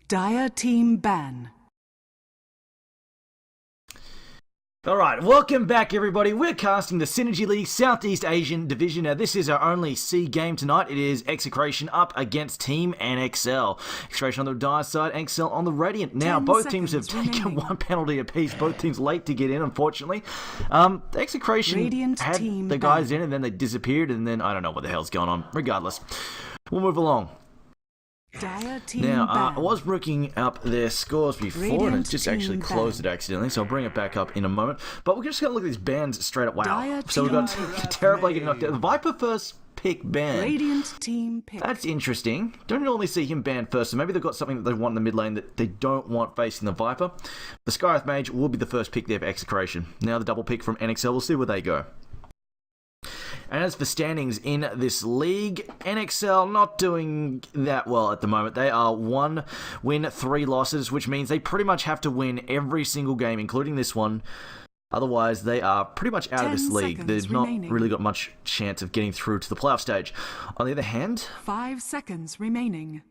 Dire team ban. Alright, welcome back everybody. We're casting the Synergy League Southeast Asian Division. Now this is our only C game tonight. It is Execration up against TeamNXL. Execration on the Dire side, NXL on the Radiant. Now both teams have taken one penalty apiece. Both teams late to get in, unfortunately. Execration Radiant had team the guys in and then they disappeared and then I don't know what the hell's going on. Regardless, we'll move along. Dire team Now, ban. I was looking up their scores before Radiant and it just actually team closed ban. it accidentally, so I'll bring it back up in a moment. But we're just going to look at these bans straight up. Wow. Dire So we've got team Terribly getting knocked out. The Viper first pick ban. Radiant team pick. That's interesting. Don't normally see him banned first, so maybe they've got something that they want in the mid lane that they don't want facing the Viper. The Skyreth Mage will be the first pick there for Execration. Now the double pick from NXL, we'll see where they go. And as for standings in this league, NXL not doing that well at the moment. They are 1 win, 3 losses, which means they pretty much have to win every single game, including this one. Otherwise, they are pretty much out of this league. They've not really got much chance of getting through to the playoff stage. On the other hand, 5 seconds remaining.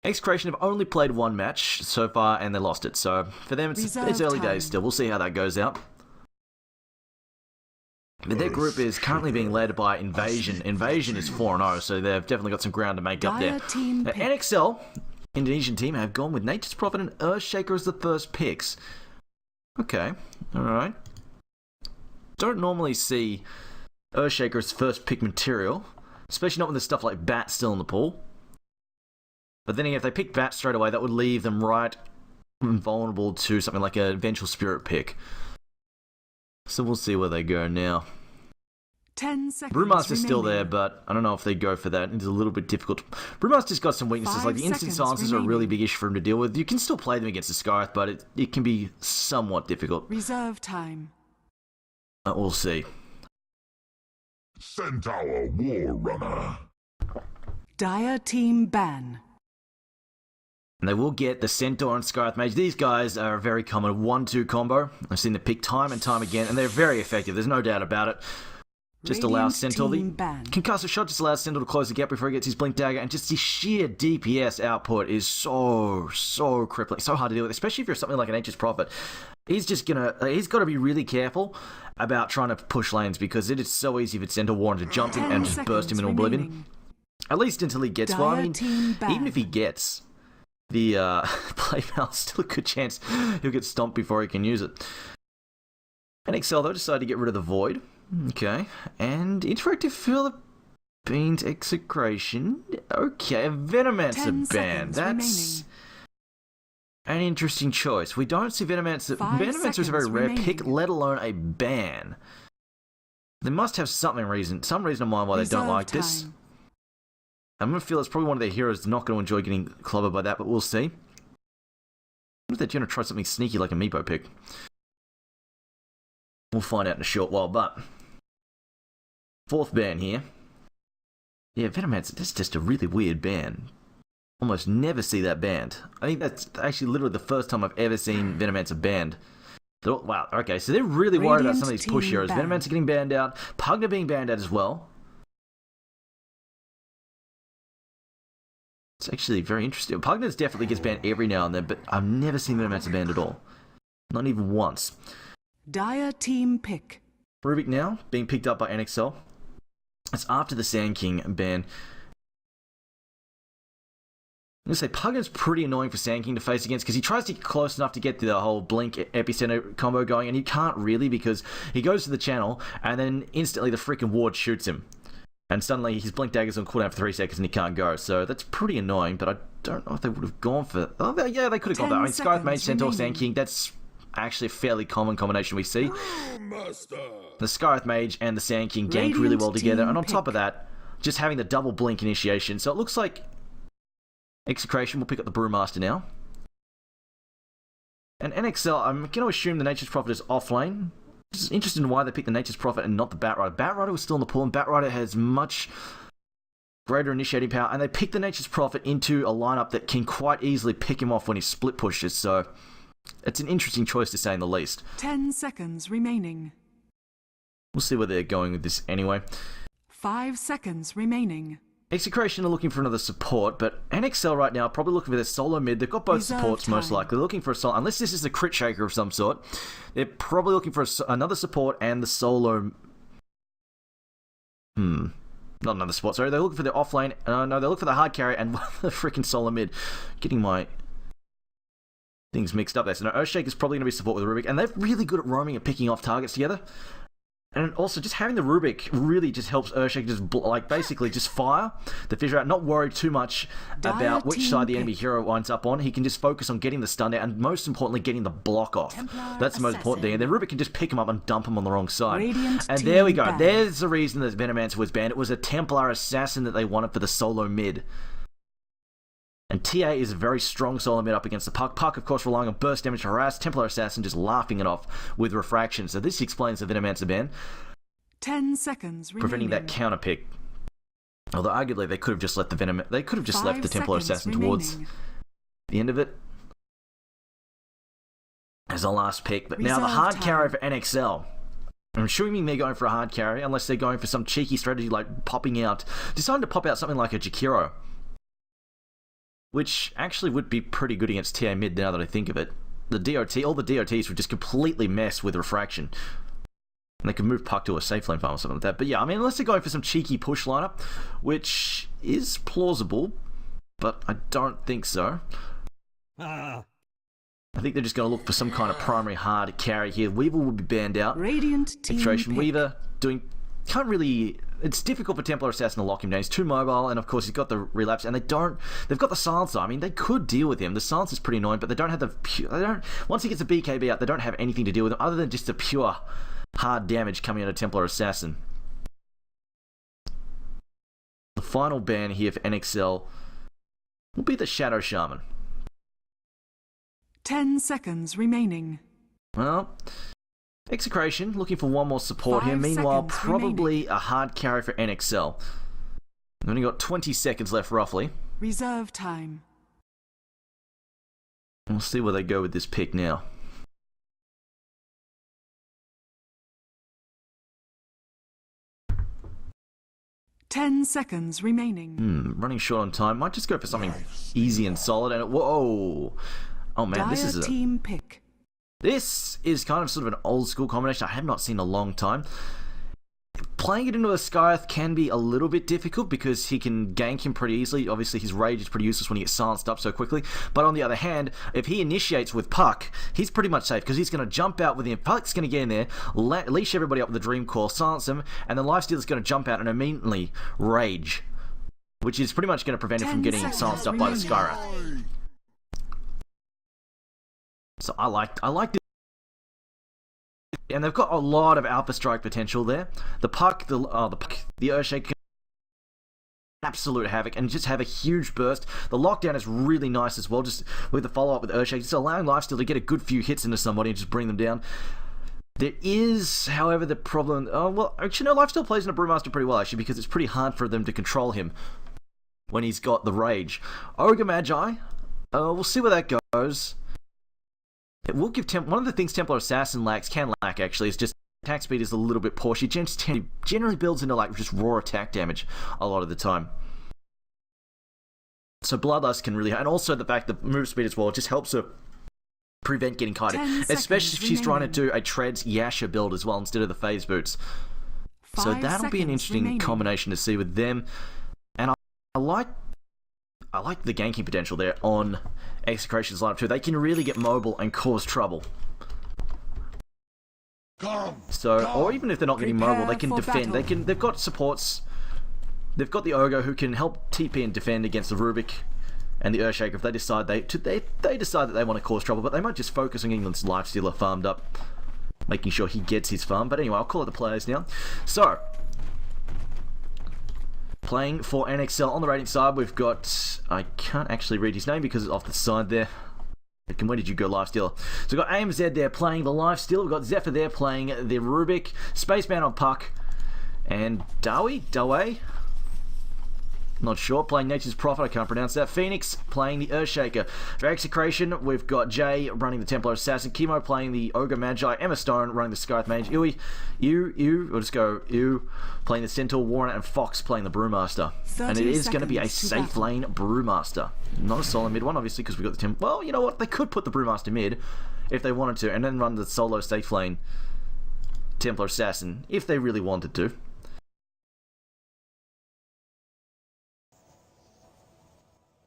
Execration have only played 1 match so far, and they lost it. So for them, it's early days still. We'll see how that goes out. But their group is currently being led by Invasion. Invasion is 4-0, so they've definitely got some ground to make up there. Now, NXL, Indonesian team, have gone with Nature's Prophet and Earthshaker as the first picks. Okay, alright. Don't normally see Earthshaker as first pick material, especially not when there's stuff like Bat still in the pool. But then again, if they pick Bat straight away, that would leave them right vulnerable to something like a Vengeful Spirit pick. So we'll see where they go now. 10 seconds Brewmaster's still there, remaining. but I don't know if they go for that. It's a little bit difficult. Brewmaster's got some weaknesses, 5 like the instant seconds silences are a really remaining. big issue for him to deal with. You can still play them against the Skyreth, but it can be somewhat difficult. Reserve time. We'll see. Centaur War Runner. Dire team ban. And they will get the Centaur and Skyreth Mage. These guys are a very common 1-2 combo. I've seen them pick time and time again, and they're very effective. There's no doubt about it. Just allows Centaur the team ban. concussive shot, just allows Centaur to close the gap before he gets his Blink Dagger, and just the sheer DPS output is so crippling, so hard to deal with, especially if you're something like an Nature's Prophet. He's got to be really careful about trying to push lanes because it is so easy for Centaur Warren to jump in and just burst him in oblivion. Remaining. At least until he gets one. I mean, Team ban. even if he gets the playmail, still a good chance he'll get stomped before he can use it. NXL though decided to get rid of the Void. Okay, and Interactive Philippines Execration. Okay, a Venomancer ban. That's an interesting choice. We don't see Venomancer. Venomancer is a very rare pick, let alone a ban. They must have some reason in mind why they don't like this. I'm going to feel it's probably one of their heroes not going to enjoy getting clobbered by that, but we'll see. What if they're going to try something sneaky like a Meepo pick? We'll find out in a short while, but 4th ban here. Yeah, Venomancer, that's just a really weird ban. Almost never see that banned. I think that's actually literally the first time I've ever seen Venomancer banned. Wow, okay, so they're really worried about some of these push heroes. Venomancer getting banned out, Pugna being banned out as well. It's actually very interesting. Pugna definitely gets banned every now and then, but I've never seen Venomancer banned at all. Not even once. Dire team pick. Rubik now, being picked up by NXL. It's after the Sand King ban. I'm going to say Pugna's pretty annoying for Sand King to face against because he tries to get close enough to get to the whole Blink Epicenter combo going, and he can't really because he goes to the channel and then instantly the freaking ward shoots him. And suddenly his Blink Dagger's on cooldown for 3 seconds and he can't go. So that's pretty annoying, but I don't know if they would have gone for... Oh, yeah, they could have gone for that. I mean, Skyreth Mage, Centaur, Sand King, that's actually a fairly common combination we see. The Skyreth Mage and the Sand King gank really well together. And on top of that, just having the double Blink initiation. So it looks like Execration will pick up the Brewmaster now. And NXL, I'm going to assume the Nature's Prophet is off lane. It's interesting why they picked the Nature's Prophet and not the Batrider. Batrider was still in the pool, and Batrider has much greater initiating power, and they picked the Nature's Prophet into a lineup that can quite easily pick him off when he split pushes, so it's an interesting choice to say in the least. 10 seconds remaining. We'll see where they're going with this anyway. 5 seconds remaining. Execration are looking for another support, but NXL right now are probably looking for their solo mid. They've got both Reserve supports most time. likely. They're looking for a solo, unless this is a crit shaker of some sort. They're probably looking for another support and the solo. Not another support. Sorry, they're looking for the offlane. No, they're looking for the hard carry and the freaking solo mid. Getting my things mixed up there. So no, Earthshake is probably going to be support with Rubik, and they're really good at roaming and picking off targets together. And also, just having the Rubik really just helps Earthshake just, basically just fire the fissure out, not worry too much about which side the enemy hero winds up on. He can just focus on getting the stun out, and most importantly, getting the block off. That's the most important thing. And then Rubik can just pick him up and dump him on the wrong side. And there we go. There's the reason that Venomancer was banned. It was a Templar Assassin that they wanted for the solo mid. And TA is a very strong solo mid up against the Puck. Puck, of course, relying on burst damage to harass. Templar Assassin just laughing it off with refraction. So this explains the Venomancer ban. 10 seconds remaining. Preventing that counter pick. Although arguably they could have just let the they could have just left the Templar Assassin towards the end of it as a last pick. But now the hard carry for NXL. I'm assuming they're going for a hard carry, unless they're going for some cheeky strategy like popping out, deciding to pop out something like a Jakiro, which actually would be pretty good against TA mid now that I think of it. The DOT, all the DOTs would just completely mess with refraction. And they could move Puck to a safe lane farm or something like that. But yeah, I mean, unless they're going for some cheeky push lineup, which is plausible, but I don't think so. I think they're just going to look for some kind of primary hard carry here. Weaver will be banned out. Radiant team Extraction pick. Weaver can't really. It's difficult for Templar Assassin to lock him down. He's too mobile, and of course he's got the relapse, and they've got the silencer. I mean, they could deal with him. The silencer is pretty annoying, but they don't have once he gets a BKB out, they don't have anything to deal with him other than just the pure hard damage coming out of Templar Assassin. The final ban here for NXL will be the Shadow Shaman. 10 seconds remaining. Well, Execration looking for one more support 5 here. Meanwhile, seconds probably remaining. a hard carry for NXL. We've only got 20 seconds left, roughly. Reserve time. We'll see where they go with this pick now. Ten seconds remaining. Running short on time. Might just go for something easy and solid. And whoa! Oh man, this is team pick. This is kind of sort of an old school combination I have not seen in a long time. Playing it into a Skyath can be a little bit difficult because he can gank him pretty easily. Obviously, his rage is pretty useless when he gets silenced up so quickly. But on the other hand, if he initiates with Puck, he's pretty much safe because he's going to jump out with him. Puck's going to get in there, leash everybody up with the Dream Core, silence him, and then Lifestealer's going to jump out and immediately rage, which is pretty much going to prevent him from getting silenced up by the Skywrath. So I like this. And they've got a lot of Alpha Strike potential there. The Puck, the Earthshake can absolute havoc and just have a huge burst. The lockdown is really nice as well, just with the follow-up with Earthshake, just allowing Lifesteal to get a good few hits into somebody and just bring them down. There is, however, the problem... Oh, well, actually, no, Lifesteal plays in a Brewmaster pretty well, actually, because it's pretty hard for them to control him when he's got the rage. Ogre Magi, we'll see where that goes. It will give one of the things Templar Assassin can lack actually, is just attack speed is a little bit poor. She generally builds into like just raw attack damage a lot of the time. So Bloodlust can really, and also the fact that move speed as well just helps her prevent getting kited, especially if she's trying to do a Treads Yasha build as well instead of the phase boots. So that'll be an interesting combination to see with them. And I like the ganking potential there on Execration's lineup too. They can really get mobile and cause trouble. Or even if they're not getting mobile, they can defend. They've got supports. They've got the Ogre who can help TP and defend against the Rubik and the Earthshaker if they decide they decide that they want to cause trouble. But they might just focus on getting this Lifestealer farmed up, making sure he gets his farm. But anyway, I'll call it the players now. So, playing for NXL on the rating side, we've got... I can't actually read his name because it's off the side there. Where did you go, Lifestealer? So we've got AMZ there playing the Lifestealer. We've got Zephyr there playing the Rubik. Spaceman on Puck. And Dawe? Not sure. Playing Nature's Prophet, I can't pronounce that. Phoenix playing the Earthshaker. For Execration, we've got Jay running the Templar Assassin. Chemo playing the Ogre Magi. Emma Stone running the Scythe Mage. We'll just go playing the Centaur Warren, and Fox playing the Brewmaster. And it is going to be a safe lane Brewmaster. Not a solo mid one, obviously, because we've got the Templar. Well, you know what? They could put the Brewmaster mid if they wanted to, and then run the solo safe lane Templar Assassin if they really wanted to.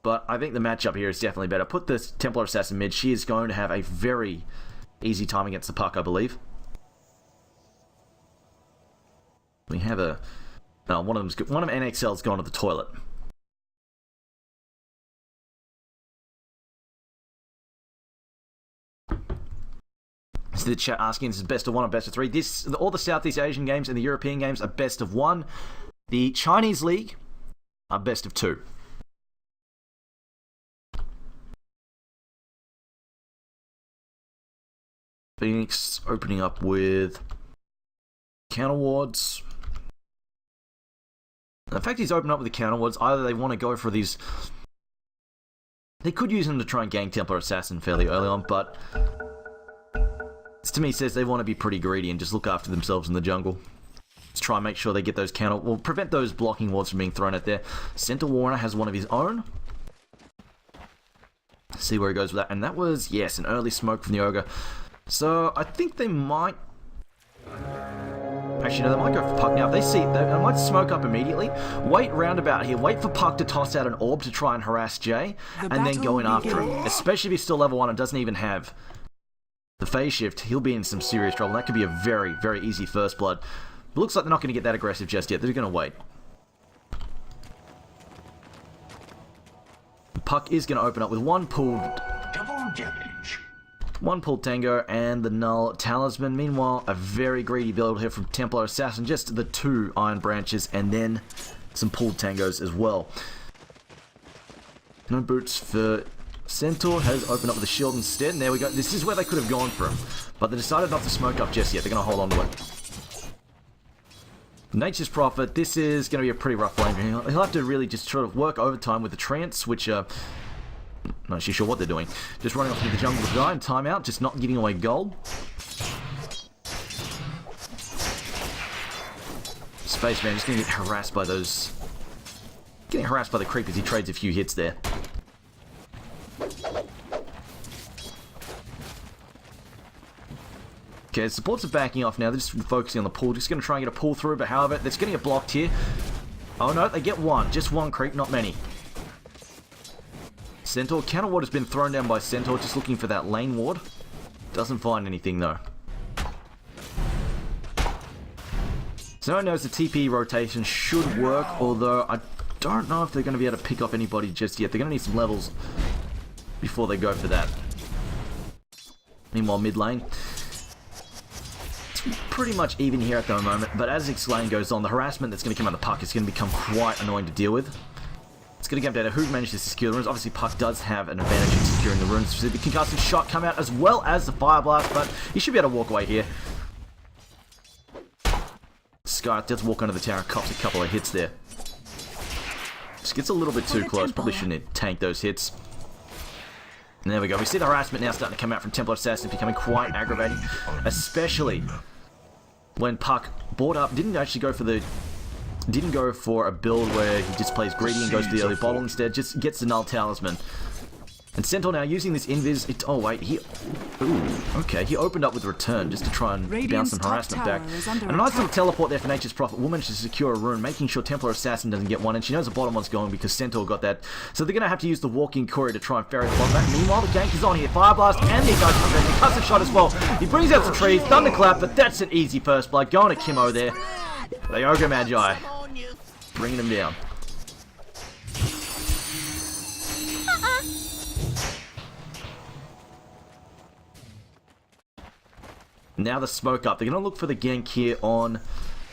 But I think the matchup here is definitely better. Put this Templar Assassin mid. She is going to have a very easy time against the puck, I believe. We have a... No, one of NXL's gone to the toilet. So the chat asking, this is best of one or best of three. All the Southeast Asian games and the European games are best of one. The Chinese League are best of two. Phoenix opening up with counter wards. The fact he's opened up with the counter wards, either they want to go for these... They could use them to try and gank Templar Assassin fairly early on, but... This to me says they want to be pretty greedy and just look after themselves in the jungle. Let's try and make sure they get those counter... Well, prevent those blocking wards from being thrown at there. Centaur Warner has one of his own. See where he goes with that. And that was, yes, an early smoke from the Ogre. So, I think they might... Actually, no, they might go for Puck now. If they see... They might smoke up immediately. Wait roundabout here. Wait for Puck to toss out an orb to try and harass Jay. And then go in after him. Especially if he's still level 1 and doesn't even have the phase shift. He'll be in some serious trouble. That could be a very, very easy first blood. But looks like they're not going to get that aggressive just yet. They're going to wait. Puck is going to open up with one pulled... Double damage. One pulled Tango and the Null Talisman. Meanwhile, a very greedy build here from Templar Assassin. Just the 2 Iron Branches and then some pulled Tangos as well. No boots for Centaur. Has opened up with a shield instead. And there we go. This is where they could have gone for him. But they decided not to smoke up just yet. They're going to hold on to it. Nature's Prophet. This is going to be a pretty rough lane. He'll have to really just sort of work overtime with the Trance, which... Not actually sure what they're doing. Just running off into the jungle to die and timeout, just not giving away gold. Spaceman just going to get harassed by those... Getting harassed by the creepers. He trades a few hits there. Okay, the supports are backing off now. They're just focusing on the pull. Just going to try and get a pull through, but however, that's going to get blocked here. Oh no, they get one. Just one creep, not many. Centaur. Counter ward has been thrown down by Centaur, just looking for that lane ward. Doesn't find anything though. So no one knows the TP rotation should work, although I don't know if they're going to be able to pick off anybody just yet. They're going to need some levels before they go for that. Meanwhile, mid lane. It's pretty much even here at the moment, but as this lane goes on, the harassment that's going to come out of the Puck is going to become quite annoying to deal with. It's going to come down to who manages to secure the runes. Obviously, Puck does have an advantage in securing the runes. So the concussive shot come out as well as the fire blast, but he should be able to walk away here. Sky does walk under the tower and cops a couple of hits there. Just gets a little bit too close. Probably shouldn't tank those hits. And there we go. We see the harassment now starting to come out from Templar Assassin, becoming quite aggravating, especially when Puck bought up, didn't actually go for the... Didn't go for a build where he just plays greedy and goes to the early bottle. Instead, just gets the Null Talisman. And Centaur now using this invis... oh, wait. Ooh, okay. He opened up with Return just to try and bounce some harassment back. And a nice little teleport there for Nature's Prophet. Will manage to secure a rune, making sure Templar Assassin doesn't get one. And she knows the bottom one's going because Centaur got that. So they're going to have to use the Walking Courier to try and ferry the bottom back. Meanwhile, the gank is on here. Fire Blast and the Ignite comes in. The Concussive Shot as well. He brings out some trees. Thunderclap, but that's an easy first blood. Going to Kimmo there. The Ogre Magi. Bringing him down. Now the smoke up. They're going to look for the gank here on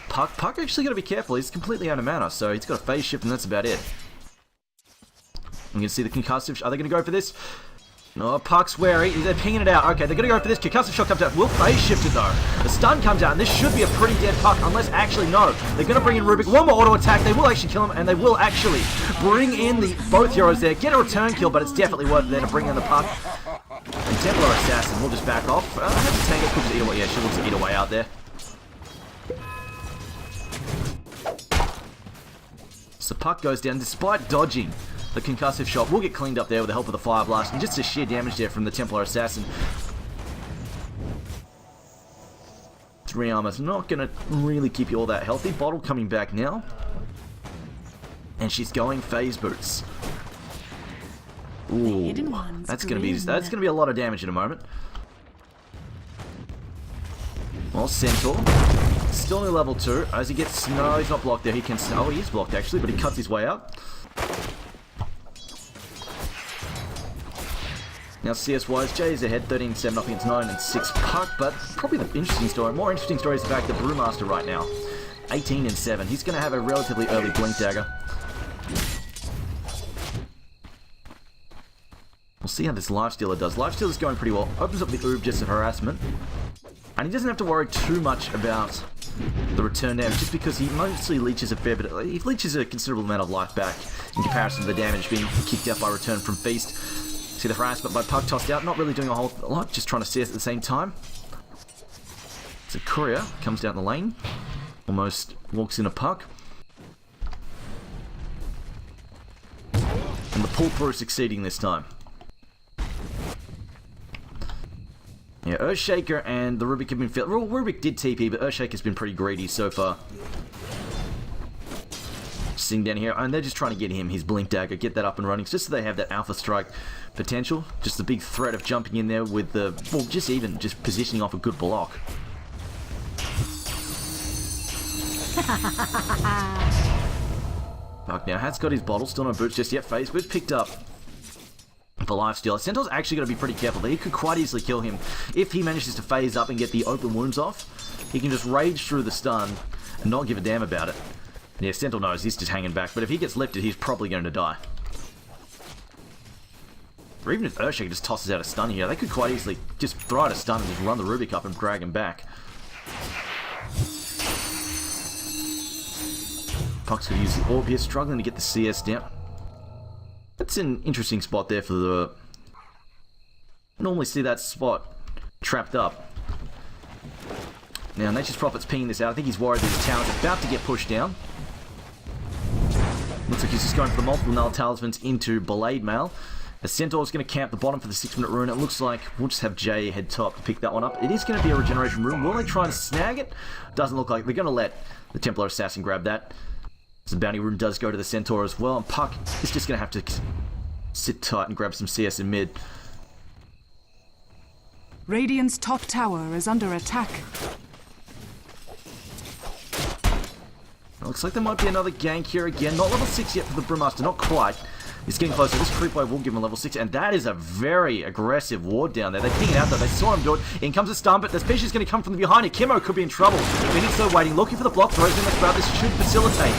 Puck. Puck actually got to be careful. He's completely out of mana, so he's got a phase shift and that's about it. You can see the concussive. Are they going to go for this? Oh, Puck's wary. They're pinging it out. Okay, they're going to go for this. Concussive shot comes out. Will phase shift it, though. The stun comes out, and this should be a pretty dead Puck, unless actually, no. They're going to bring in Rubik. One more auto attack. They will actually kill him, and they will actually bring in both heroes there. Get a return kill, but it's definitely worth it there to bring in the Puck. And Templar Assassin will just back off. Tango cooks either way. Yeah, she looks to eat away out there. So Puck goes down despite dodging the concussive shot. Will get cleaned up there with the help of the Fire Blast, and just the sheer damage there from the Templar Assassin. 3 armor's not going to really keep you all that healthy. Bottle coming back now. And she's going phase boots. Ooh, that's going to be a lot of damage in a moment. Well, Centaur. Still only level 2. As he gets... No, he's not blocked there. He can... Oh, he is blocked actually, but he cuts his way out. Now CS-wise, Jay is ahead, 13-7 up against 9-6 Puck, but probably the interesting story, more interesting story is the fact that Brewmaster right now, 18-7. He's going to have a relatively early Blink Dagger. We'll see how this Lifestealer does. Lifestealer's going pretty well. Opens up the Oob just at harassment. And he doesn't have to worry too much about the return damage, just because he mostly leeches a fair bit. He leeches a considerable amount of life back in comparison to the damage being kicked out by return from Feast. See the harassment by Puck tossed out, not really doing a whole lot, just trying to CS at the same time. So Courier comes down the lane, almost walks in a Puck. And the pull through succeeding this time. Yeah, Earthshaker and the Rubik have been fair. Well, Rubik did TP, but Earthshaker's been pretty greedy so far. Sitting down here, and they're just trying to get him his Blink Dagger, get that up and running, just so they have that Alpha Strike potential. Just the big threat of jumping in there with the, well, just positioning off a good block. Fuck, now Hat's got his bottle, still no boots just yet. Phase Boots picked up for Lifesteal. Centaur's actually got to be pretty careful. He could quite easily kill him if he manages to phase up and get the open wounds off. He can just rage through the stun and not give a damn about it. And yeah, Centaur knows he's just hanging back, but if he gets lifted, he's probably going to die. Or even if Earthshaker just tosses out a stun here, they could quite easily just throw out a stun and just run the Rubik up and drag him back. Puck's going to use the Orb here, struggling to get the CS down. That's an interesting spot there for the... I normally see that spot trapped up. Now, Nature's Prophet's pinging this out. I think he's worried that his tower's about to get pushed down. Looks like he's just going for the multiple Null Talismans into Blade Mail. The Centaur's going to camp the bottom for the 6-minute rune. It looks like we'll just have Jay head top to pick that one up. It is going to be a regeneration rune. Will they try and snag it? Doesn't look like they're going to let the Templar Assassin grab that. So the bounty rune does go to the Centaur as well, and Puck is just going to have to sit tight and grab some CS in mid. Radiant's top tower is under attack. Looks like there might be another gank here again. Not level 6 yet for the Brewmaster, not quite. He's getting closer. This creep wave will give him a level 6, and that is a very aggressive ward down there. They ping it out though. They saw him do it. In comes a stun, but the species is going to come from the behind it. Kimo could be in trouble. Phoenix though waiting, looking for the block. Throws in the crowd. This should facilitate.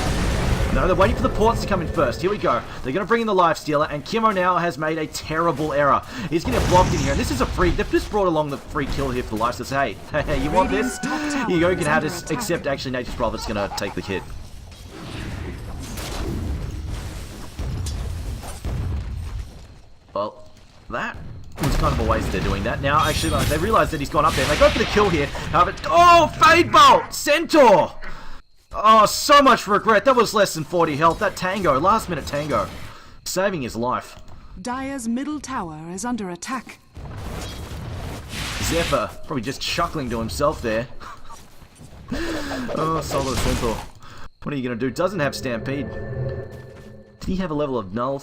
No, they're waiting for the ports to come in first. Here we go. They're going to bring in the Lifestealer, and Kimo now has made a terrible error. He's going to get blocked in here, and this is a free... They've just brought along the free kill here for the Lifestealer. Hey, you want this? Here you go, you can have this, except actually Nature's Prophet's going to take the hit. Well, that was kind of a waste they're doing that. Now, actually, they realise that he's gone up there, and they go for the kill here. However, oh, Fade Bolt! Centaur! Oh, so much regret. That was less than 40 health. That Tango, last minute Tango, saving his life. Dire's middle tower is under attack. Zephyr, probably just chuckling to himself there. Oh, solo Centaur. What are you going to do? Doesn't have Stampede. Did he have a level of Null?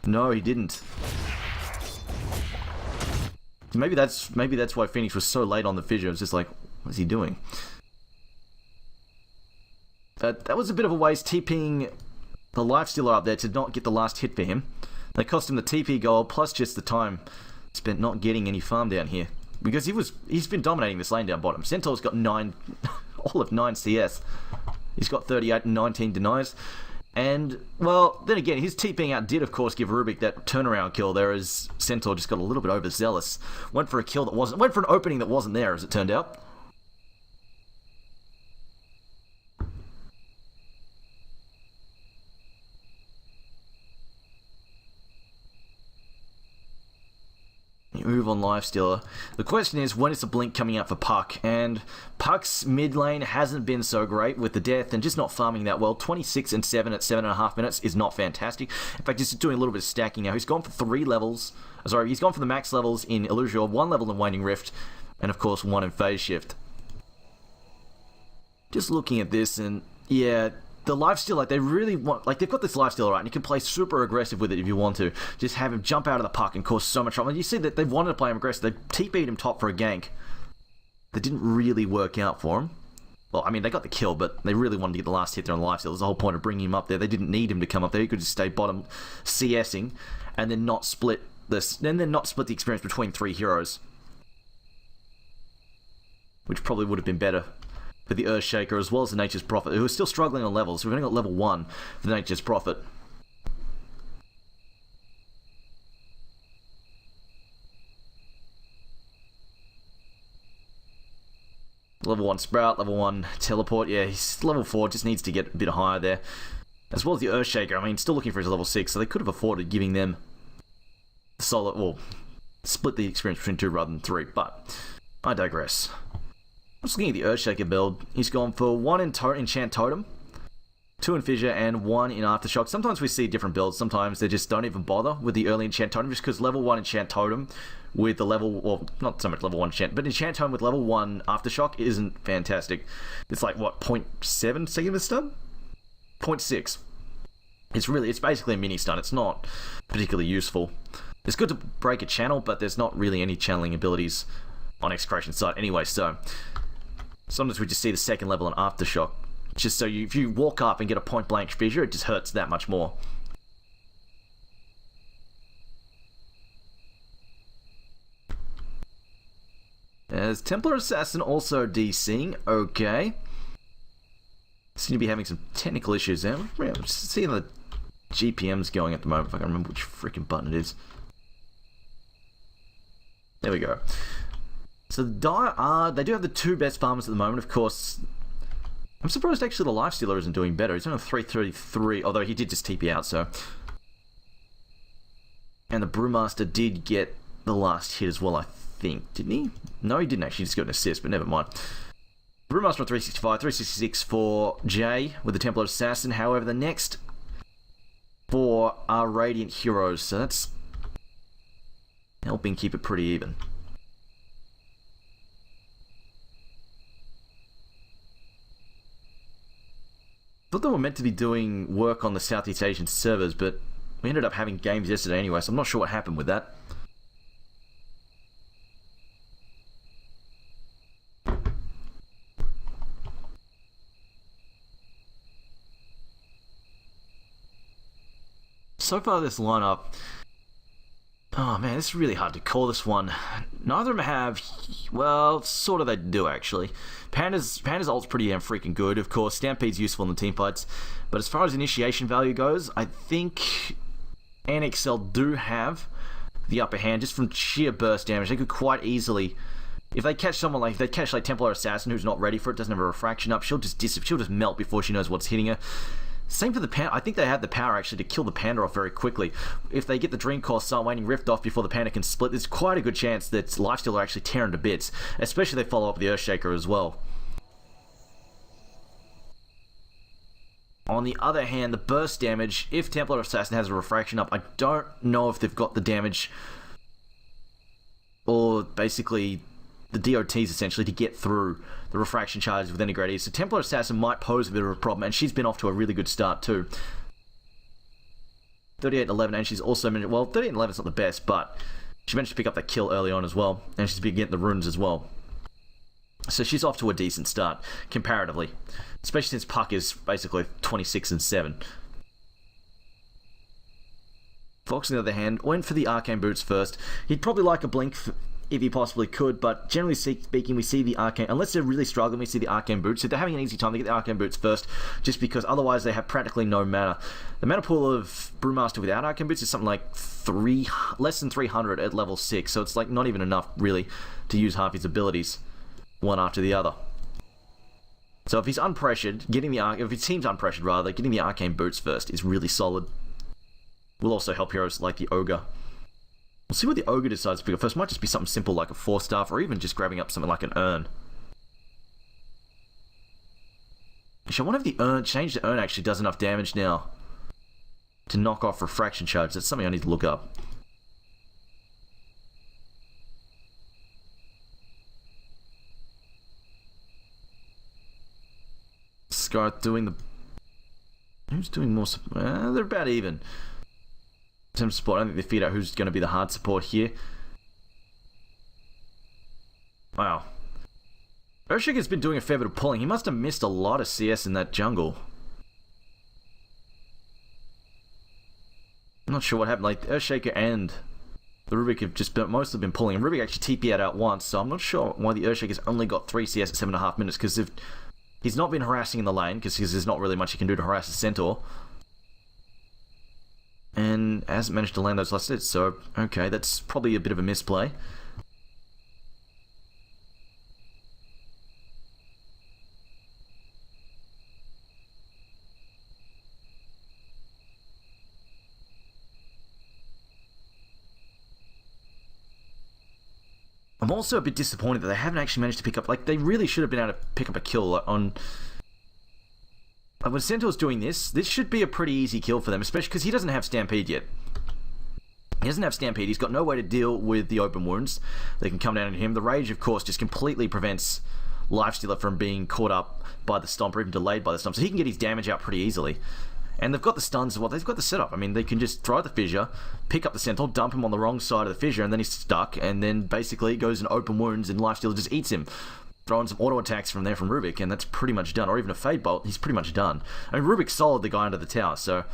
No, he didn't. Maybe that's why Phoenix was so late on the fissure. It was just like, what is he doing? That was a bit of a waste, TPing the Lifestealer up there to not get the last hit for him. They cost him the TP goal, plus just the time spent not getting any farm down here. Because he's been dominating this lane down bottom. Centaur's got all of 9 CS. He's got 38 and 19 denies. And, well, then again, his TPing out did, of course, give Rubik that turnaround kill there, as Centaur just got a little bit overzealous. Went for a kill that wasn't... Went for an opening that wasn't there, as it turned out. Move on Lifestealer. The question is, when is the blink coming out for Puck? And Puck's mid lane hasn't been so great with the death and just not farming that well. 26 and 7 at 7.5 minutes is not fantastic. In fact, he's just doing a little bit of stacking now. He's gone for 3 levels. Sorry, he's gone for the max levels in Illusion, 1 level in Waning Rift, and of course 1 in Phase Shift. Just looking at this, and yeah, the lifesteal, like, they really want, like, they've got this lifesteal, right, and you can play super aggressive with it if you want to. Just have him jump out of the puck and cause so much trouble. And you see that they wanted to play him aggressive. They TP'd him top for a gank. That didn't really work out for him. Well, I mean, they got the kill, but they really wanted to get the last hit there on the lifesteal. There's the whole point of bringing him up there. They didn't need him to come up there. He could just stay bottom CSing and then not split this, then not split the experience between 3 heroes. Which probably would have been better for the Earthshaker as well as the Nature's Prophet, who is still struggling on levels. So we've only got level 1 for the Nature's Prophet. Level 1 Sprout, level 1 Teleport. Yeah, he's level 4, just needs to get a bit higher there. As well as the Earthshaker. I mean, still looking for his level 6, so they could have afforded giving them solid, well, split the experience between 2 rather than 3, but I digress. I'm just looking at the Earthshaker build. He's gone for 1 in Enchant Totem, 2 in Fissure, and 1 in Aftershock. Sometimes we see different builds. Sometimes they just don't even bother with the early Enchant Totem, just because level 1 Enchant Totem with the level, well, not so much level 1 Enchant, but Enchant Totem with level 1 Aftershock isn't fantastic. It's like, what, 0.7 second of stun? 0.6. It's basically a mini stun. It's not particularly useful. It's good to break a channel, but there's not really any channeling abilities on Execration side anyway, so sometimes we just see the second level on Aftershock. Just so if you walk up and get a point blank fissure, it just hurts that much more. As Templar Assassin also DCing, okay. Seem to be having some technical issues there. I'm just seeing the GPMs going at the moment, if I can remember which freaking button it is. There we go. So the Dire they do have the 2 best farmers at the moment, of course. I'm surprised actually the Lifestealer isn't doing better. He's only 333, although he did just TP out, so. And the Brewmaster did get the last hit as well, I think. Didn't he? No, he didn't actually. He just got an assist, but never mind. Brewmaster on 365, 366 for Jay with the Templar Assassin. However, the next 4 are Radiant Heroes, so that's helping keep it pretty even. Thought they were meant to be doing work on the Southeast Asian servers, but we ended up having games yesterday anyway, so I'm not sure what happened with that. So far this lineup, oh man, it's really hard to call this one. Neither of them have, well, sort of they do actually. Panda's ult's pretty damn freaking good. Of course, Stampede's useful in the team fights. But as far as initiation value goes, I think TeamNXL do have the upper hand just from sheer burst damage. They could quite easily, if they catch someone like, if they catch like Templar Assassin who's not ready for it, doesn't have a refraction up, she'll just melt before she knows what's hitting her. Same for the Panda. I think they have the power actually to kill the Panda off very quickly. If they get the Dream Core start Waning Rift off before the Panda can split, there's quite a good chance that Lifesteal are actually tearing to bits, especially if they follow up with the Earthshaker as well. On the other hand, the burst damage, if Templar Assassin has a refraction up, I don't know if they've got the damage or basically the DOTs essentially to get through the refraction charges with any great ease. So Templar Assassin might pose a bit of a problem, and she's been off to a really good start too. 38-11, and she's also managed, well, 38-11 is not the best, but she managed to pick up that kill early on as well, and she's been getting the runes as well. So she's off to a decent start, comparatively. Especially since Puck is basically 26 and 7. Fox, on the other hand, went for the Arcane Boots first. He'd probably like a blink if he possibly could, but generally speaking, we see the Arcane, unless they're really struggling, we see the Arcane Boots. If they're having an easy time, they get the Arcane Boots first, just because otherwise they have practically no mana. The mana pool of Brewmaster without Arcane Boots is something like less than 300 at level 6, so it's like not even enough, really, to use half his abilities, one after the other. So if he's unpressured, if his team's unpressured rather, getting the Arcane Boots first is really solid. Will also help heroes like the Ogre. We'll see what the Ogre decides to pick up first. Might just be something simple like a 4-staff, or even just grabbing up something like an Urn. Actually, I wonder if the Urn, change the Urn actually does enough damage now to knock off Refraction Charge. That's something I need to look up. Scarth doing the... Who's doing more... they're about even. In terms of support, I don't think they figured out who's going to be the hard support here. Wow. Earthshaker's been doing a fair bit of pulling. He must have missed a lot of CS in that jungle. I'm not sure what happened. Like, Earthshaker and the Rubik have just mostly been pulling. And Rubik actually TP'd out once, so I'm not sure why the Earthshaker's only got 3 CS at 7.5 minutes, because if he's not been harassing in the lane, because there's not really much he can do to harass a Centaur. And hasn't managed to land those last hits, so okay, that's probably a bit of a misplay. I'm also a bit disappointed that they haven't actually managed to pick up, like, they really should have been able to pick up a kill on... When Centaur's doing this should be a pretty easy kill for them, especially because he doesn't have Stampede yet. He doesn't have Stampede, he's got no way to deal with the open wounds. They can come down on him. The Rage, of course, just completely prevents Lifestealer from being caught up by the Stomp, or even delayed by the Stomp, so he can get his damage out pretty easily. And they've got the stuns as well, they've got the setup. I mean, they can just throw the Fissure, pick up the Centaur, dump him on the wrong side of the Fissure, and then he's stuck, and then basically goes in open wounds, and Lifestealer just eats him. Throwing some auto attacks from there from Rubik, and that's pretty much done. Or even a Fade Bolt, he's pretty much done. I mean, Rubik soloed the guy under the tower, so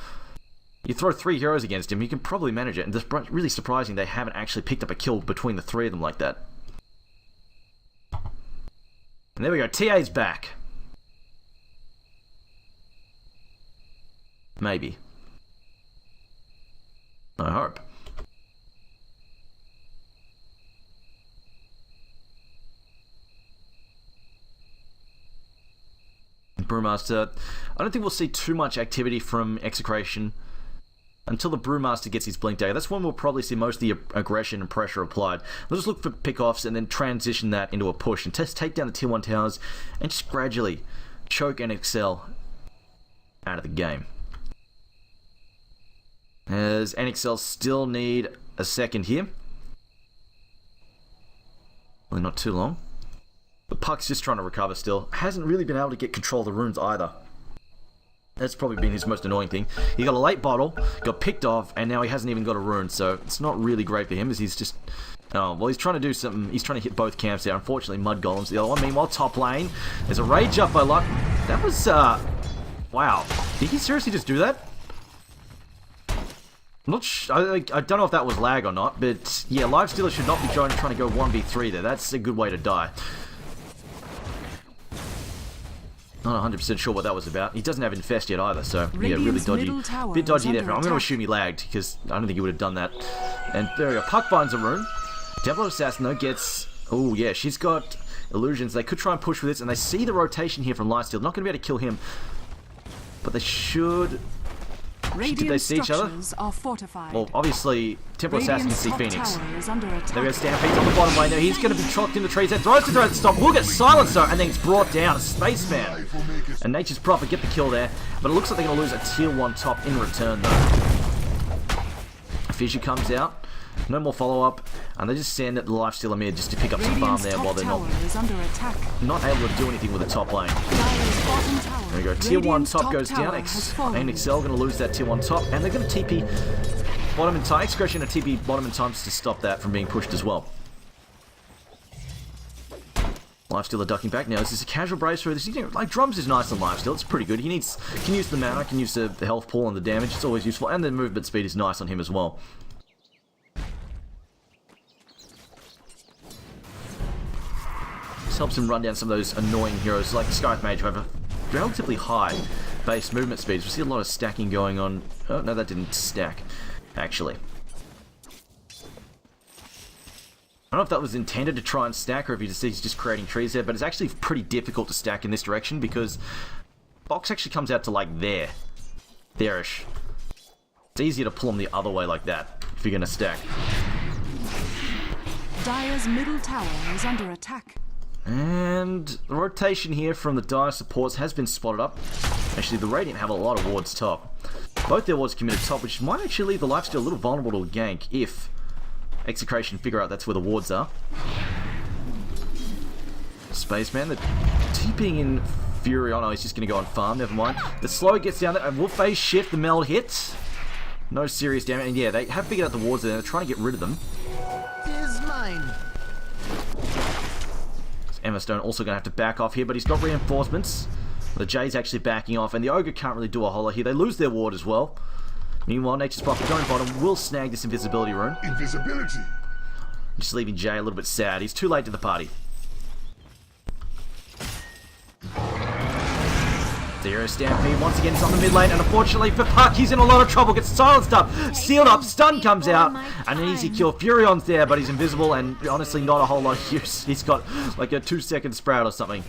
you throw 3 heroes against him, you can probably manage it. And it's really surprising they haven't actually picked up a kill between the 3 of them like that. And there we go, TA's back. Maybe. I hope. Brewmaster, I don't think we'll see too much activity from Execration until the Brewmaster gets his Blink Dagger. That's when we'll probably see most of the aggression and pressure applied. We'll just look for pick-offs and then transition that into a push and take down the Tier 1 towers and just gradually choke NXL out of the game. As NXL still need a second here. Well, not too long. The Puck's just trying to recover still. Hasn't really been able to get control of the runes either. That's probably been his most annoying thing. He got a late bottle, got picked off, and now he hasn't even got a rune, so it's not really great for him as he's just... Oh, well, he's trying to do something. He's trying to hit both camps there. Unfortunately, Mud Golem's the other one. Meanwhile, top lane, there's a rage up by Luck. That was, wow. Did he seriously just do that? I'm not I don't know if that was lag or not, but yeah, Lifestealer should not be trying to go 1v3 there. That's a good way to die. Not 100% sure what that was about. He doesn't have Infest yet either, so yeah, really dodgy. Bit dodgy there. I'm going to assume he lagged, because I don't think he would have done that. And there we go. Puck finds a rune. Templar Assassin, though, gets... Oh, yeah, she's got illusions. They could try and push with this, and they see the rotation here from Lifestealer. Not going to be able to kill him, but they should... Did they see each other? Well, obviously, Templar Assassin can see Phoenix. There we go, Stampede's on the bottom lane there. He's going to be chocked in the trees. That throws to throw the stop. Will get silenced though, and then it's brought down. A Spaceman. And Nature's Prophet get the kill there. But it looks like they're going to lose a tier 1 top in return though. Fissure comes out. No more follow-up. And they just send the Lifestealer mid just to pick up some farm there while they're not able to do anything with the top lane. There we go. Tier 1 top goes down. NXL going to lose that Tier 1 top. And they're going to TP bottom in time. Execration and TP bottom in time to stop that from being pushed as well. Lifestealer ducking back now. This is a casual brace for this. Like, Drums is nice on Lifestealer. It's pretty good. Can use the mana, can use the health pool and the damage. It's always useful. And the movement speed is nice on him as well. Just helps him run down some of those annoying heroes like Scythe Mage who have a relatively high base movement speeds. We see a lot of stacking going on. Oh, no, that didn't stack, actually. I don't know if that was intended to try and stack or if he's just creating trees there, but it's actually pretty difficult to stack in this direction because box actually comes out to like there. There-ish. It's easier to pull them the other way like that if you're going to stack. Dire's middle tower is under attack. And the rotation here from the Dire supports has been spotted up. Actually, the Radiant have a lot of wards top. Both their wards committed top, which might actually leave the lifesteal a little vulnerable to a gank if Execration figure out that's where the wards are. Spaceman, the TPing in Fury. Oh no, he's just going to go on farm, never mind. The slow gets down there, and will phase shift, the meld hits. No serious damage, and yeah, they have figured out the wards there, they're trying to get rid of them. Is mine. Emma Stone also going to have to back off here, but he's got reinforcements. The Jay's actually backing off, and the Ogre can't really do a whole lot here. They lose their ward as well. Meanwhile, Nature's Prophet going bottom will snag this invisibility rune. Invisibility. Just leaving Jay a little bit sad. He's too late to the party. Zero Stampede once again is on the mid lane, and unfortunately for Puck, he's in a lot of trouble. Gets silenced up, sealed up, stun comes out, and an easy kill. Furion's there, but he's invisible, and honestly not a whole lot of use. He's got like a 2-second sprout or something.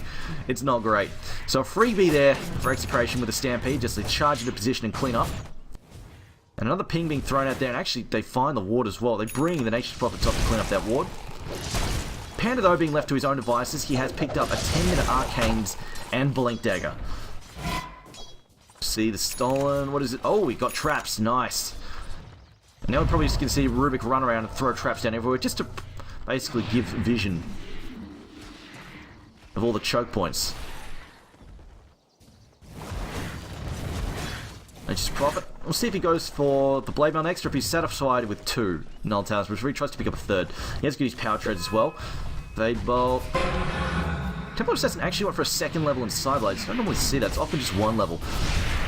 It's not great. So a freebie there for Execration with a Stampede, just to charge into position and clean up. And another ping being thrown out there, and actually they find the ward as well. They bring the Nature's Prophet top to clean up that ward. Panda though being left to his own devices, he has picked up a 10-minute Arcanes and Blink Dagger. See the stolen, what is it? Oh, we got traps, nice. And now we're probably just going to see Rubik run around and throw traps down everywhere just to basically give vision of all the choke points. Nature's Prophet. We'll see if he goes for the Blade Mail next or if he's satisfied with 2 Null Towers, but he tries to pick up a 3rd. He has to use Power Treads as well. Fade Bolt. Templar Assassin actually went for a 2nd level in Sideblades. I don't normally see that. It's often just 1 level.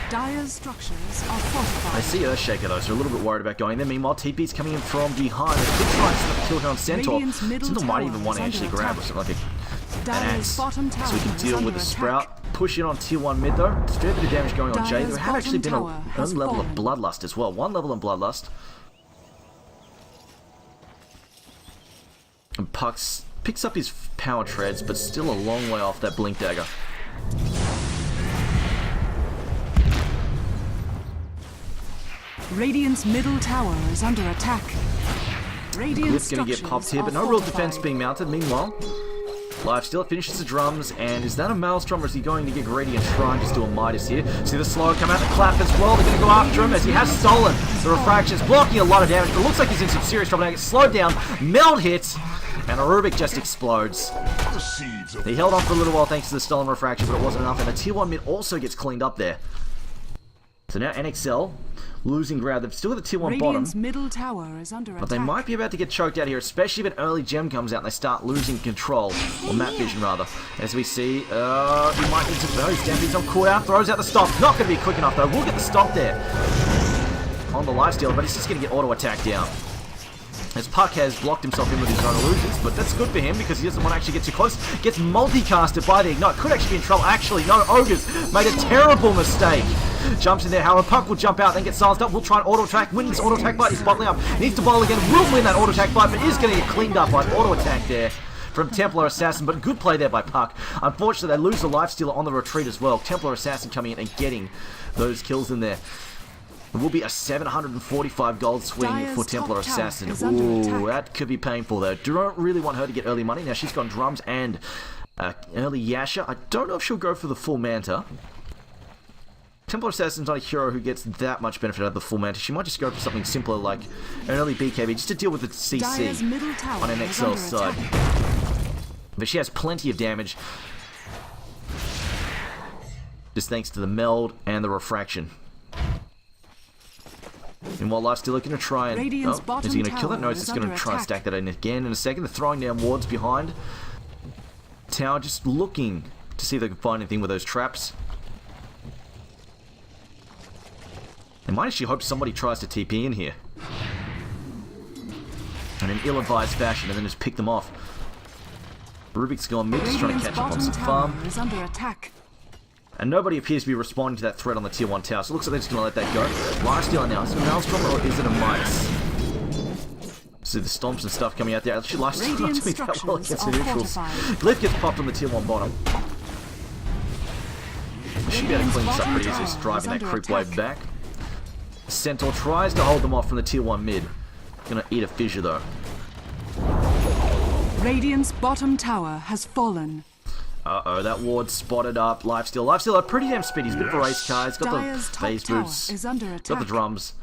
Dire's structures are fortified. I see Earthshaker though, so a little bit worried about going there. Meanwhile, TP's coming in from behind. It's a good try to kill her on Centaur. Centaur might even want to actually grab or something like an axe, so we can deal with the Sprout. Push in on tier 1 mid though. There's a fair bit of damage going on Jay. There have actually been another level of Bloodlust as well. 1 level in Bloodlust. And Pucks picks up his Power Treads, but still a long way off that Blink Dagger. Radiant's middle tower is under attack. Radiant's going to get popped here, but no real defense being mounted. Meanwhile, Lifesteal finishes the drums, and is that a Maelstrom or is he going to get greedy and try and just do a Midas here? See the slow come out the clap as well. They're going to go after him as he has stolen the refractions, blocking a lot of damage, but it looks like he's in some serious trouble now. Gets slowed down, Meld hits, and a Rubik just explodes. He held on for a little while thanks to the stolen refraction, but it wasn't enough, and the tier 1 mid also gets cleaned up there. So now NXL losing ground. They've still got the tier 1 Radiant's bottom, middle tower is under but they might be about to get choked out here, especially if an early gem comes out and they start losing control, or map vision rather. As we see, he might need to know. Stampede's on cooldown, throws out the stomp. Not going to be quick enough though. We'll get the stomp there on the lifesteal, but he's just going to get auto attack down. As Puck has blocked himself in with his own illusions, but that's good for him because he doesn't want to actually get too close. Gets multicasted by the Ignite. Could actually be in trouble. Actually, no, Ogres made a terrible mistake. Jumps in there, however, Puck will jump out, then get silenced up. Will try and auto attack, win this auto attack fight. He's bottling up. Needs to bottle again, will win that auto attack fight, but is going to get cleaned up by auto attack there from Templar Assassin. But good play there by Puck. Unfortunately, they lose the Lifestealer on the retreat as well. Templar Assassin coming in and getting those kills in there. It will be a 745 gold swing Dire's for Templar Assassin. Ooh, that could be painful though. Don't really want her to get early money. Now she's got drums and early Yasha. I don't know if she'll go for the full Manta. Templar Assassin's not a hero who gets that much benefit out of the full Manta. She might just go for something simpler like an early BKB just to deal with the CC on NXL's side. But she has plenty of damage, just thanks to the meld and the refraction. Meanwhile, Life's still looking to try and... Oh, is he going to kill it? No, he's just going to try and stack that in again in a second. They're throwing down wards behind. Tower just looking to see if they can find anything with those traps. They might actually hope somebody tries to TP in here. In an ill-advised fashion and then just pick them off. Rubik's gone mid, just trying to Radiant's catch up on bottom some tower farm. is under attack. And nobody appears to be responding to that threat on the tier 1 tower, so it looks like they're just going to let that go. Lifestealer now. Is it a Maelstrom or is it a Midas? See the stomps and stuff coming out there. Actually, Lifestealer not doing that well against the neutrals. Glyph gets popped on the tier 1 bottom. Should be able to clean this up pretty easily, just driving that creep wave back. Centaur tries to hold them off from the tier 1 mid. Gonna eat a fissure though. Radiant's bottom tower has fallen. Uh-oh, that ward spotted up. Lifestealer, pretty damn speedy. He's good for race car. He's got Dire's the top phase tower boots. is under Got the attack. drums.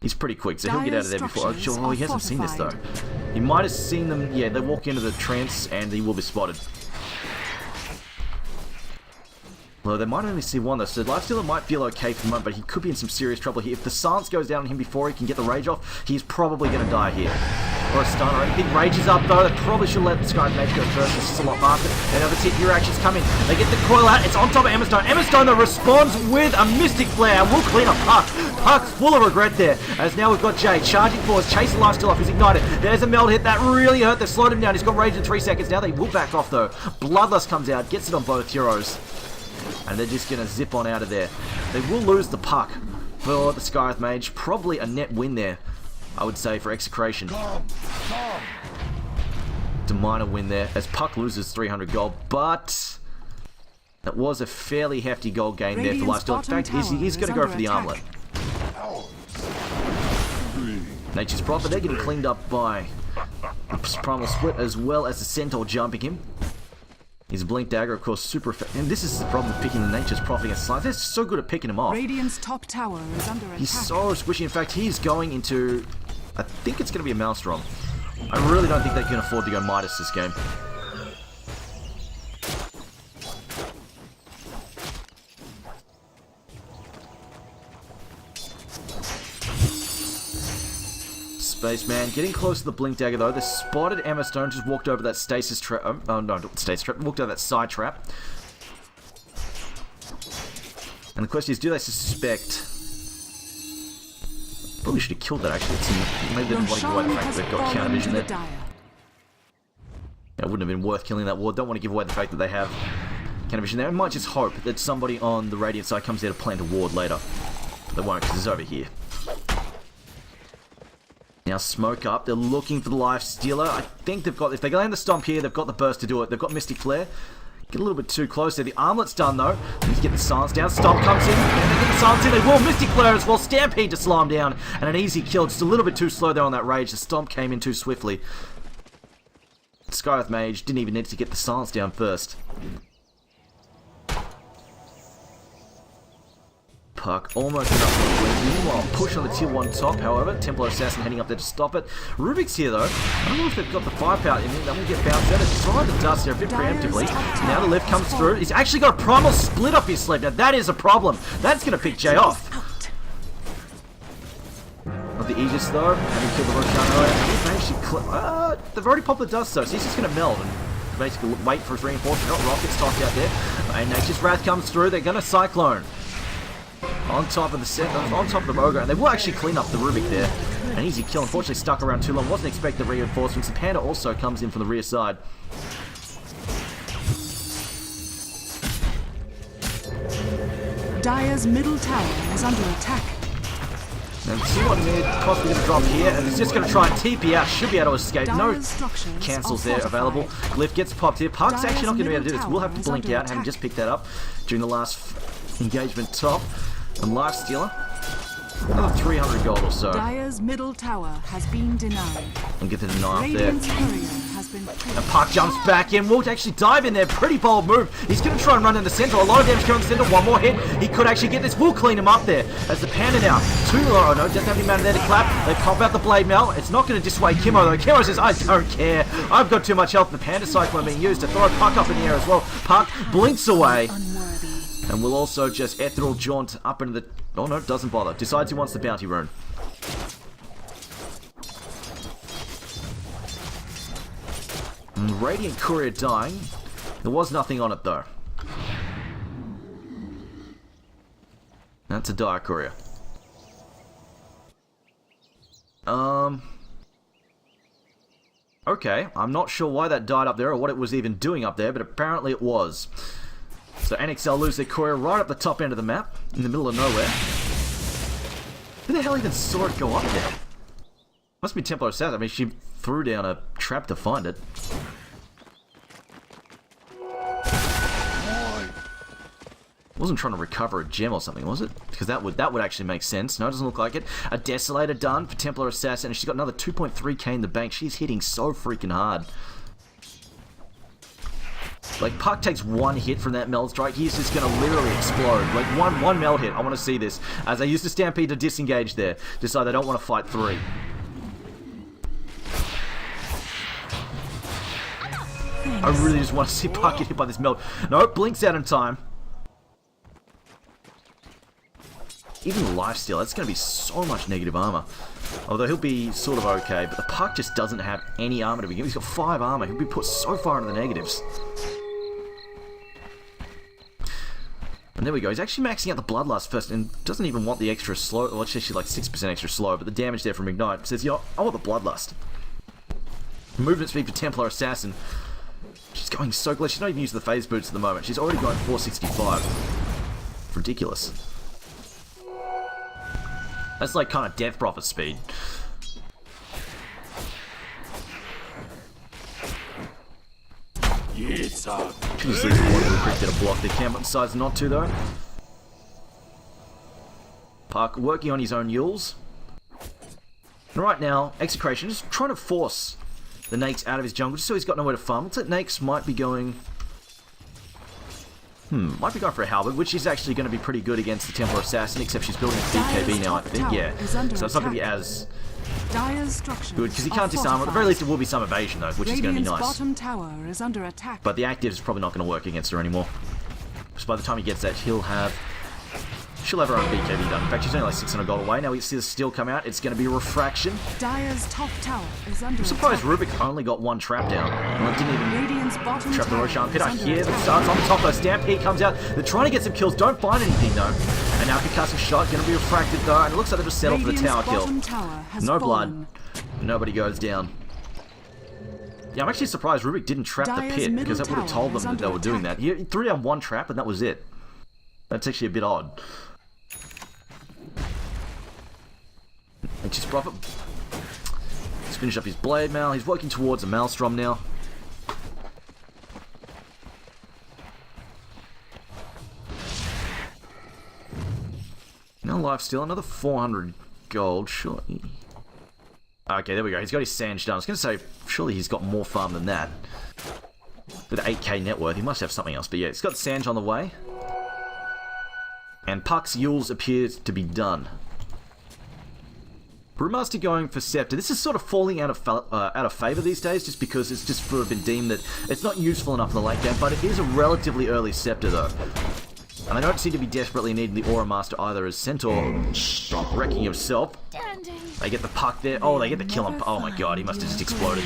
He's pretty quick, so he'll get out of there before. Structures Oh, he are hasn't seen this though. fortified. He might have seen them. Yeah, they walk into the trance and he will be spotted. Well, they might only see one though, so Lifestealer might feel okay for the moment, but he could be in some serious trouble here. If the silence goes down on him before he can get the rage off, he's probably going to die here. Or a stun or anything. Rage is up though, they probably should let the Sky Mage go first, this is a lot faster. Another tier hero action's coming. They get the coil out, it's on top of Emma Stone. Emma Stone though responds with a Mystic Flare, and we'll clean up Puck. Puck's full of regret there, as now we've got Jay charging forwards, chasing Lifestealer off, he's ignited. There's a meld hit, that really hurt, they've slowed him down, he's got rage in 3 seconds. Now they will back off though. Bloodlust comes out, gets it on both heroes. And they're just going to zip on out of there. They will lose the Puck for the Skyeth Mage. Probably a net win there, I would say, for Execration. To minor win there, as Puck loses 300 gold. But that was a fairly hefty gold gain there for Lifestealer. In fact, he's going to go for the armlet. Nature's Prophet, they're getting cleaned up by the Primal Split as well as the Centaur jumping him. His Blink Dagger, of course, super effective. And this is the problem with picking the Nature's Prophet against Slimes. They're so good at picking him off. Radiant's top tower is under attack. He's so squishy. In fact, he's going into... I think it's going to be a Maelstrom. I really don't think they can afford to go Midas this game. Spaceman getting close to the Blink Dagger though. They spotted Emma Stone, just walked over that stasis trap. Oh no, not stasis trap. Walked over that side trap. And the question is, do they suspect? Probably should have killed that actually. Maybe they didn't want to give away the fact that they've got counter vision there. Yeah, it wouldn't have been worth killing that ward. Don't want to give away the fact that they have counter vision there. I might just hope that somebody on the Radiant side comes there to plant a ward later. They won't, because it's over here. Now smoke up, they're looking for the Lifestealer. I think they've got, if they land the stomp here, they've got the burst to do it. They've got Mystic Flare. Get a little bit too close there. The armlet's done though. Need to get the silence down. Stomp comes in. And they get the silence in. They will. Mystic Flare as well. Stampede to slow him down. And an easy kill. Just a little bit too slow there on that rage. The stomp came in too swiftly. Skyeth Mage didn't even need to get the silence down first. Puck almost enough to win. Meanwhile, push on the tier 1 top, however. Templar Assassin heading up there to stop it. Rubik's here though. I don't know if they've got the firepower in it. That will get bounced out. It's trying to dust there a bit preemptively. Now the lift comes through. He's actually got a Primal Split up his sleeve. Now that is a problem. That's going to pick Jay off. Not the Aegis though. Having killed the Roshan earlier. They've already popped the dust though, so he's just going to meld and basically wait for his reinforcement. Not Rockets tossed out there. And Nature's Wrath comes through. They're going to Cyclone. On top of the set, on top of the Ogre, and they will actually clean up the Rubik there. An easy kill, unfortunately stuck around too long. Wasn't expecting the reinforcements. The Panda also comes in from the rear side. Dire's middle tower is under attack. And T1 mid, possibly going to drop here, and it's just going to try and TP out. Should be able to escape. No Dire's structures cancels are there fortified. available. Glyph gets popped here. Puck's Dire's actually not going to be able to do this. middle We'll have to tower is blink under out, having attack. just picked that up during the last engagement top. And Lifestealer. Another 300 gold or so. Dire's middle tower has been denied. And get the deny there. Radiant's courier has been killed. And Puck jumps back in. Will actually dive in there. Pretty bold move. He's going to try and run in the center. A lot of damage coming in the center. One more hit. He could actually get this. We'll clean him up there. As the Panda now. Too low. Oh, no, doesn't have any mana there to clap. They pop out the Blade Mail. It's not going to dissuade Kimmo though. Kimmo says, I don't care. I've got too much health. The Panda Cyclone being used to throw Puck up in the air as well. Puck blinks away. Unworthy. And will also just ethereal jaunt up into the... Oh no, doesn't bother. Decides he wants the bounty rune. And Radiant Courier dying. There was nothing on it though. That's a Dire Courier. Okay, I'm not sure why that died up there or what it was even doing up there, but apparently it was. So NXL lose their courier right up the top end of the map, in the middle of nowhere. Who the hell even saw it go up there? Must be Templar Assassin. I mean, she threw down a trap to find it. Wasn't trying to recover a gem or something, was it? Because that would actually make sense. No, it doesn't look like it. A Desolator done for Templar Assassin, and she's got another 2.3k in the bank. She's hitting so freaking hard. Like, Puck takes one hit from that meld strike, he's just gonna literally explode. Like, one meld hit. I want to see this. As they use the Stampede to disengage there. Decide they don't want to fight 3. I really just want to see Puck get hit by this meld. No, blinks out in time. Even lifesteal, that's going to be so much negative armor. Although he'll be sort of okay, but the Puck just doesn't have any armor to begin with. He's got 5 armor. He'll be put so far into the negatives. And there we go. He's actually maxing out the Bloodlust first and doesn't even want the extra slow. Well, it's actually like 6% extra slow, but the damage there from Ignite says, yo, I want the Bloodlust. Movement speed for Templar Assassin. She's going so close. She's not even using the phase boots at the moment. She's already going 465. Ridiculous. That's like kind of Death Prophet speed. Yes, sir. Should just leave the water real quick, get a block there. Cam decides not to though. Park working on his own Yules. And right now, Execration is trying to force the Nakes out of his jungle just so he's got nowhere to farm. Looks like Nakes might be going... might be going for a halberd, which is actually going to be pretty good against the Templar Assassin, except she's building a BKB now, I think, yeah. So it's not going to be as good, because he can't disarm. At the very least, it will be some evasion, though, which is going to be nice. Bottom tower is under attack. But the active is probably not going to work against her anymore. Because by the time he gets that, she'll have her own BKB done. In fact, she's only like 600 gold away. Now we see the steel come out. It's going to be Refraction. Dire's top tower is under I'm surprised Rubik only got 1 trap down. Well, it didn't even Radiant's bottom trap the tower Roshan pit. is I under hear the attack. stars on top though. Stampede comes out. They're trying to get some kills. Don't find anything though. And now concussive shot going to be refracted though. And it looks like they'll just settle for the tower kill. No blood. Nobody goes down. Yeah, I'm actually surprised Rubik didn't trap the pit, because that would have told them that they were doing that. He threw down 1 trap and that was it. That's actually a bit odd. Anxious Prophet. Let's finish up his Blade Mail. He's working towards a Maelstrom now. No life steal. Another 400 gold, surely. Okay, there we go. He's got his Sange done. I was going to say, surely he's got more farm than that. With 8k net worth, he must have something else. But yeah, he's got Sange on the way. And Puck's Yules appears to be done. Brewmaster going for Scepter. This is sort of falling out of favour these days, just because it's just sort of been deemed that it's not useful enough in the late game, but it is a relatively early Scepter though. And they don't seem to be desperately needing the Aura Master either, as Centaur wrecking himself. They get the Puck there. Oh, they get the kill on... Oh my god, he must have just exploded.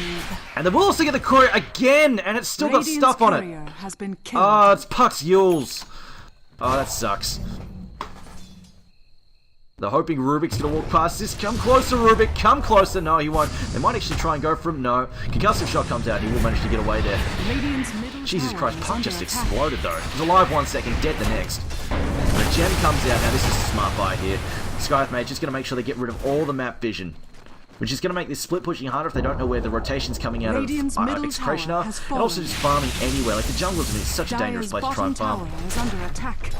And they will also get the courier again, and it's still got stuff on it. Oh, it's Puck's Yules. Oh, that sucks. They're hoping Rubik's going to walk past this. Come closer, Rubik. Come closer. No, he won't. They might actually try and go for him. No. Concussive shot comes out. He will manage to get away there. Jesus Christ. Puck just exploded, though. He's alive 1 second, dead the next. The gem comes out. Now, this is a smart buy here. Skyth Mage just going to make sure they get rid of all the map vision, which is going to make this split pushing harder if they don't know where the rotation's coming out of Execration are. And also just farming anywhere. Like, the jungle is such a dangerous place to try and farm.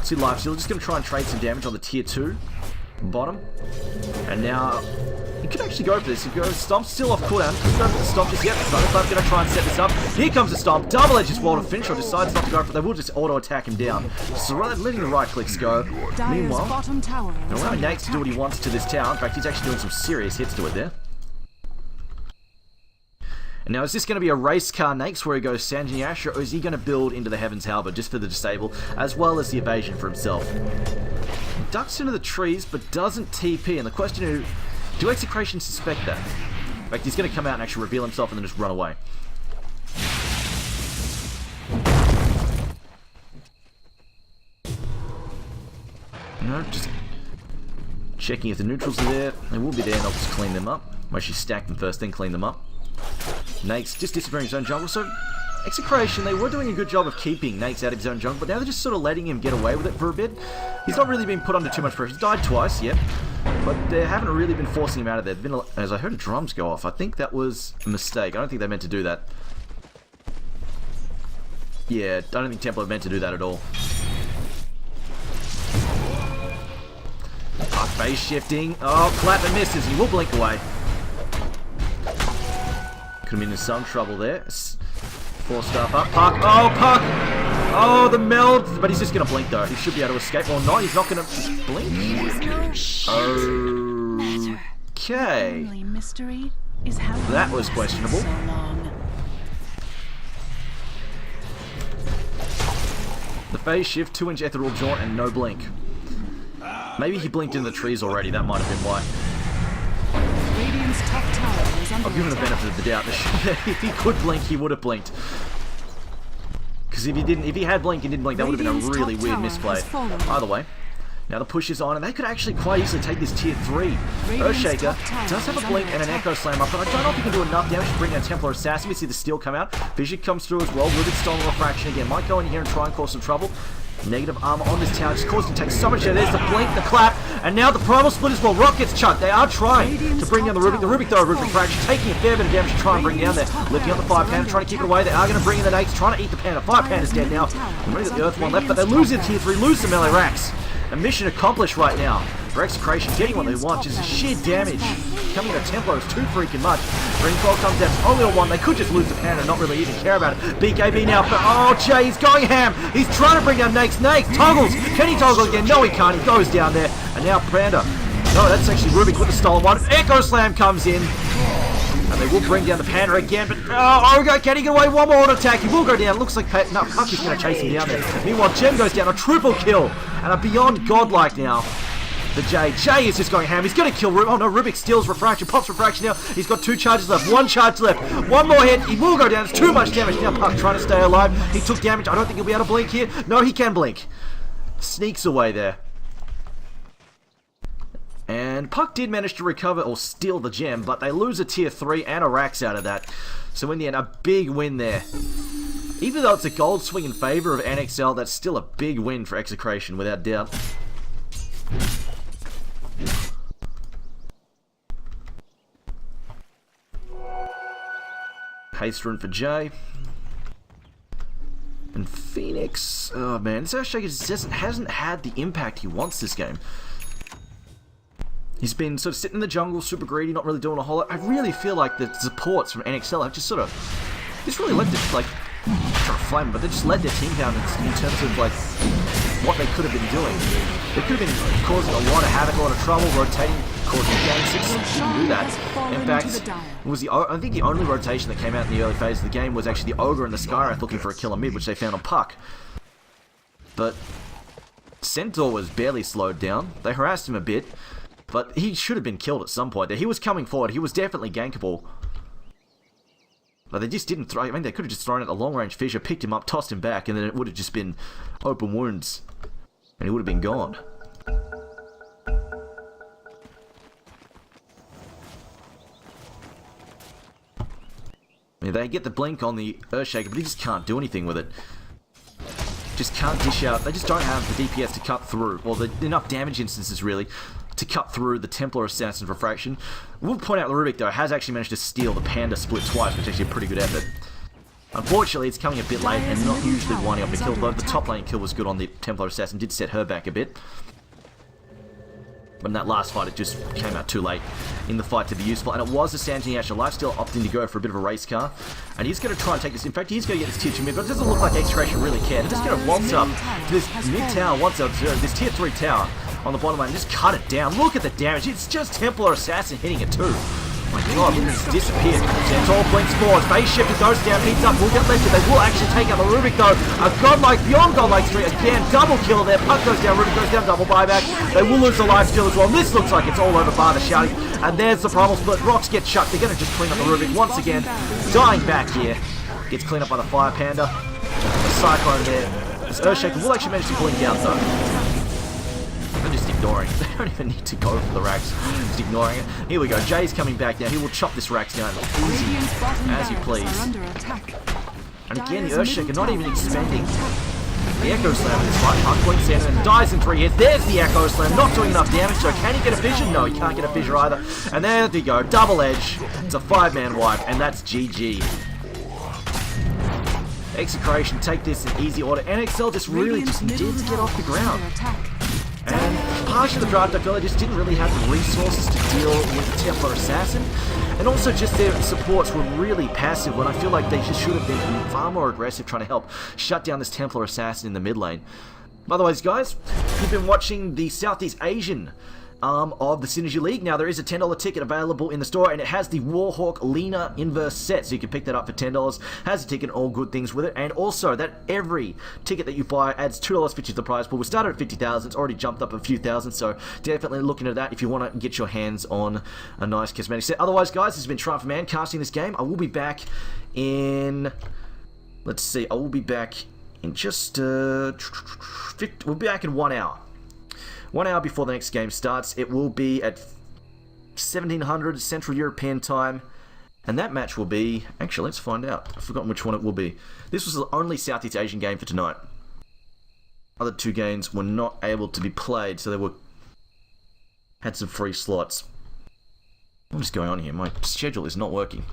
See, Lifesteal just going to try and trade some damage on the tier 2. Bottom, and now you could actually go for this. You go Stomp, still off cooldown. Just go for the Stomp just yet. Thunderclap's going to try and set this up. Here comes the Stomp. Double edge is wall to finish, or decides not to go for it. They will just auto attack him down. So rather than letting the right clicks go. Meanwhile, they're allowing Nates to do what he wants to this tower. In fact, he's actually doing some serious hits to it there. And now, is this going to be a race car Nakes where he goes Sanjini Asher, or is he going to build into the Heaven's Halberd just for the disable, as well as the evasion for himself? He ducks into the trees, but doesn't TP, and the question is, do Execration suspect that? In fact, he's going to come out and actually reveal himself and then just run away. No, just checking if the neutrals are there. They will be there, and I'll just clean them up. I'll actually stack them first, then clean them up. Nate's just disappearing his own jungle, so Execration, they were doing a good job of keeping Nate's out of his own jungle, but now they're just sort of letting him get away with it for a bit. He's not really been put under too much pressure. He's died twice, yep, but they haven't really been forcing him out of there. As I heard drums go off, I think that was a mistake. I don't think they meant to do that. Yeah, I don't think Templar meant to do that at all. Phase shifting. Oh, clap and misses. He will blink away. Could have been in some trouble there. 4-star up. Puck. Oh, Puck! Oh, the meld. But he's just going to blink, though. He should be able to escape. Or not. He's not going to blink. Okay. That was questionable. The phase shift, 2-inch ethereal jaunt, and no blink. Maybe he blinked in the trees already. That might have been why. I'll give him the benefit of the doubt. If he could blink, he would have blinked. Because if he had blinked and didn't blink, that would have been a really weird misplay. Either way, now the push is on, and they could actually quite easily take this tier 3. Earthshaker does have a blink and an echo slam up, but I don't know if he can do enough damage to bring down Templar Assassin. We see the steel come out. Vision comes through as well. Rubik's stolen refraction again. Might go in here and try and cause some trouble. Negative armor on this tower, just causing him to take so much. There's the blink, the clap, and now the primal split as well. Rock gets chucked. They are trying to bring down the Rubik. The Rubik though, Rubik fraction, taking a fair bit of damage to try and bring down there. Lifting up the Fire Panda, trying to keep it away. They are going to bring in the Nates, trying to eat the Panda. Fire Panda's dead now. They've only got the Earth one left, but they lose in tier 3, lose the melee racks. A mission accomplished right now. For Execration, getting what they want, just sheer damage. Coming to Templar is too freaking much. Rainfall comes down, it's only on one. They could just lose the Panda and not really even care about it. BKB now, but oh, Jay, he's going ham. He's trying to bring down Nates. Nates toggles. Can he toggle again? No, he can't. He goes down there. And now Panda. No, that's actually Rubik with the stolen one. Echo Slam comes in. And they will bring down the Panda again, but oh, Ogre, can he get away? One more auto attack. He will go down. Looks like no, Puck is going to chase him down there. Meanwhile, Gem goes down. A triple kill. And a beyond godlike now. The Jay is just going ham. He's going to kill Rubik. Oh no, Rubik steals refraction, pops refraction now. He's got 2 charges left, 1 charge left. One more hit, he will go down. It's too much damage. Now Puck trying to stay alive. He took damage. I don't think he'll be able to blink here. No, he can blink. Sneaks away there. And Puck did manage to recover or steal the gem, but they lose a tier 3 and a Rax out of that. So in the end, a big win there. Even though it's a gold swing in favor of NXL, that's still a big win for Execration, without doubt. Haste run for Jay. And Phoenix, oh man, this Earthshaker just hasn't had the impact he wants this game. He's been sort of sitting in the jungle, super greedy, not really doing a whole lot. I really feel like the supports from NXL have just sort of, just really let this, like, I'm trying to flame, but they just let their team down in terms of, like, what they could have been doing. They could have been causing a lot of havoc, a lot of trouble, rotating, causing game 6. Didn't do that. In fact, it was I think the only rotation that came out in the early phase of the game was actually the Ogre and the Skywrath looking for a killer mid, which they found on Puck. But Centaur was barely slowed down. They harassed him a bit, but he should have been killed at some point there. He was coming forward. He was definitely gankable. But they just didn't throw. I mean, they could have just thrown out a long-range fissure, picked him up, tossed him back, and then it would have just been open wounds. And he would have been gone. I mean, they get the blink on the Earthshaker, but he just can't do anything with it. Just can't dish out. They just don't have the DPS to cut through, or enough damage instances, really, to cut through the Templar Assassin's refraction. We'll point out the Rubik, though, has actually managed to steal the Panda split twice, which is actually a pretty good effort. Unfortunately, it's coming a bit late and not usually winding up the kill, though the top lane kill was good on the Templar Assassin, did set her back a bit. But in that last fight, it just came out too late in the fight to be useful. And it was a Santini Asher Lifesteal opting to go for a bit of a race car. And he's going to try and take this. In fact, he's going to get this tier 2 mid, but it doesn't look like Execration really cared. They're just going to waltz up to this mid tower, once up to this tier 3 tower on the bottom line and just cut it down. Look at the damage. It's just Templar Assassin hitting it too. My god, look at this disappeared. Centaur blinks forward. Phase shifter goes down, heats up, will get lifted. They will actually take out the Rubik though. A godlike, beyond godlike streak again. Double kill there. Puck goes down, Rubik goes down, double buyback. They will lose the life steal as well. This looks like it's all over bar the shouting. And there's the primal split. Rocks get shut. They're going to just clean up the Rubik once again. Dying back here. Gets cleaned up by the Fire Panda. The Cyclone there. This Earthshaker will actually manage to blink out though. And just ignoring it. They don't even need to go for the racks. Just ignoring it. Here we go. Jay's coming back now. He will chop this racks down easy Radiant's bottom as you barracks please. are under attack. And again, the Dire's Earthshaker middle not even tower is expending under attack. the Echo Slam in this fight. Hardpoint center and dies in 3 hits. There's the Echo Slam, not doing enough damage. So can he get a fissure? No, he can't get a fissure either. And there we go. Double edge. It's a 5-man wipe, and that's GG. Execration take this in easy order. NXL just really Radiant's just middle needed to get off the tower is ground. under attack. And partially the draft, I feel they just didn't really have the resources to deal with the Templar Assassin. And also just their supports were really passive when I feel like they just should have been far more aggressive trying to help shut down this Templar Assassin in the mid lane. Otherwise, guys, you've been watching the Southeast Asian arm of the Synergy League. Now, there is a $10 ticket available in the store, and it has the Warhawk Lina Inverse set, so you can pick that up for $10. Has a ticket and all good things with it, and also that every ticket that you buy adds $2.50 to the prize pool. We started at 50,000, it's already jumped up a few thousand, so definitely look into that if you want to get your hands on a nice cosmetic set. Otherwise, guys, this has been Triumph Man casting this game. I will be back in... Let's see, I will be back in just... we'll be back in 1 hour. 1 hour before the next game starts. It will be at 1700 Central European time. And that match will be... Actually, let's find out. I've forgotten which one it will be. This was the only Southeast Asian game for tonight. Other 2 games were not able to be played, so they had some free slots. What is going on here? My schedule is not working.